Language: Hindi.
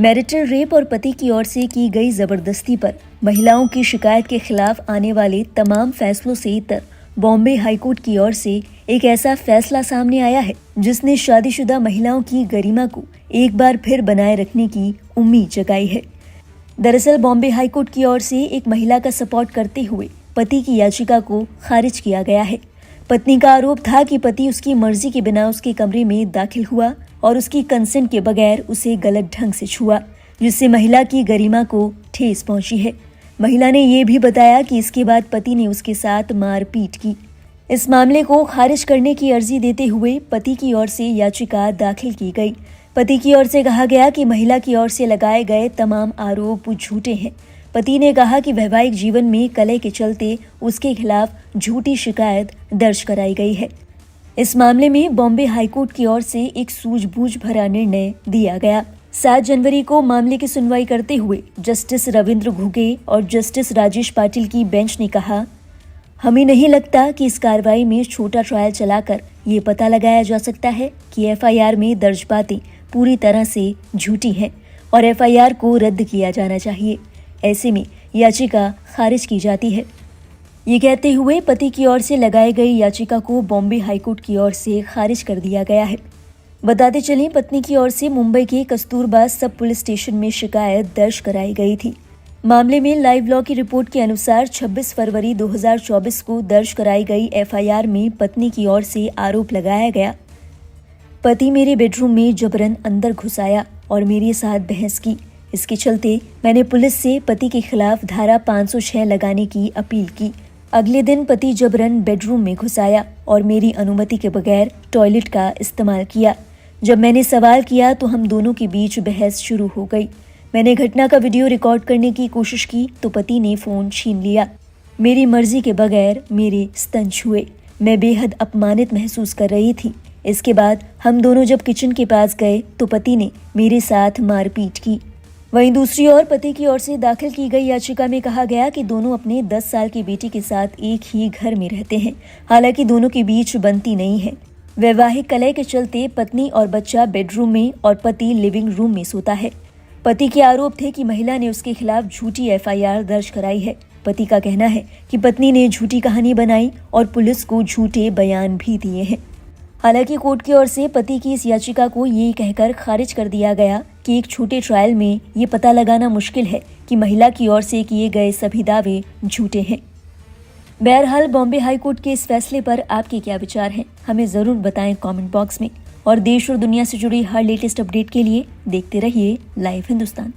मैरिटल रेप और पति की ओर से की गई जबरदस्ती पर महिलाओं की शिकायत के खिलाफ आने वाले तमाम फैसलों से इतर बॉम्बे हाईकोर्ट की ओर से एक ऐसा फैसला सामने आया है जिसने शादीशुदा महिलाओं की गरिमा को एक बार फिर बनाए रखने की उम्मीद जगाई है। दरअसल बॉम्बे हाईकोर्ट की ओर से एक महिला का सपोर्ट करते हुए पति की याचिका को खारिज किया गया है। पत्नी का आरोप था कि पति उसकी मर्जी के बिना उसके कमरे में दाखिल हुआ और उसकी कंसेंट के बगैर उसे गलत ढंग से छुआ, जिससे महिला की गरिमा को ठेस पहुंची है। महिला ने ये भी बताया कि इसके बाद पति ने उसके साथ मारपीट की। इस मामले को खारिज करने की अर्जी देते हुए पति की ओर से याचिका दाखिल की गई। पति की ओर से कहा गया कि महिला की ओर से लगाए गए तमाम आरोप झूठे हैं। पति ने कहा कि वैवाहिक जीवन में कलह के चलते उसके खिलाफ झूठी शिकायत दर्ज कराई गई है। इस मामले में बॉम्बे हाईकोर्ट की ओर से एक सूझबूझ भरा निर्णय दिया गया। 7 जनवरी को मामले की सुनवाई करते हुए जस्टिस रविंद्र घुगे और जस्टिस राजेश पाटिल की बेंच ने कहा, हमें नहीं लगता कि इस कार्रवाई में छोटा ट्रायल चलाकर ये पता लगाया जा सकता है कि एफआईआर में दर्ज बातें पूरी तरह से झूठी हैं और एफआईआर को रद्द किया जाना चाहिए। ऐसे में याचिका खारिज की जाती है। ये कहते हुए पति की ओर से लगाई गई याचिका को बॉम्बे हाईकोर्ट की ओर से खारिज कर दिया गया है। बताते चलें, पत्नी की ओर से मुंबई के कस्तूरबा सब पुलिस स्टेशन में शिकायत दर्ज कराई गई थी। मामले में लाइव लॉ की रिपोर्ट के अनुसार 26 फरवरी 2024 को दर्ज कराई गई एफआईआर में पत्नी की ओर से आरोप लगाया गया, पति मेरे बेडरूम में जबरन अंदर घुस आया और मेरे साथ बहस की। इसके चलते मैंने पुलिस से पति के खिलाफ धारा 506 लगाने की अपील की। अगले दिन पति जबरन बेडरूम में घुस आया और मेरी अनुमति के बगैर टॉयलेट का इस्तेमाल किया। जब मैंने सवाल किया तो हम दोनों के बीच बहस शुरू हो गई। मैंने घटना का वीडियो रिकॉर्ड करने की कोशिश की तो पति ने फोन छीन लिया। मेरी मर्जी के बगैर मेरे स्तन छुए। मैं बेहद अपमानित महसूस कर रही थी। इसके बाद हम दोनों जब किचन के पास गए तो पति ने मेरे साथ मारपीट की। वहीं दूसरी ओर पति की ओर से दाखिल की गई याचिका में कहा गया कि दोनों अपने 10 साल की बेटी के साथ एक ही घर में रहते हैं। हालांकि दोनों के बीच बनती नहीं है। वैवाहिक कलह के चलते पत्नी और बच्चा बेडरूम में और पति लिविंग रूम में सोता है। पति के आरोप थे कि महिला ने उसके खिलाफ झूठी एफआईआर दर्ज कराई है। पति का कहना है कि पत्नी ने झूठी कहानी बनाई और पुलिस को झूठे बयान भी दिए हैं। हालांकि कोर्ट की ओर से पति की इस याचिका को ये कहकर खारिज कर दिया गया कि एक छोटे ट्रायल में ये पता लगाना मुश्किल है कि महिला की ओर से किए गए सभी दावे झूठे हैं। बहरहाल बॉम्बे हाईकोर्ट के इस फैसले पर आपके क्या विचार हैं, हमें जरूर बताएं कमेंट बॉक्स में। और देश और दुनिया से जुड़ी हर लेटेस्ट अपडेट के लिए देखते रहिए लाइव हिंदुस्तान।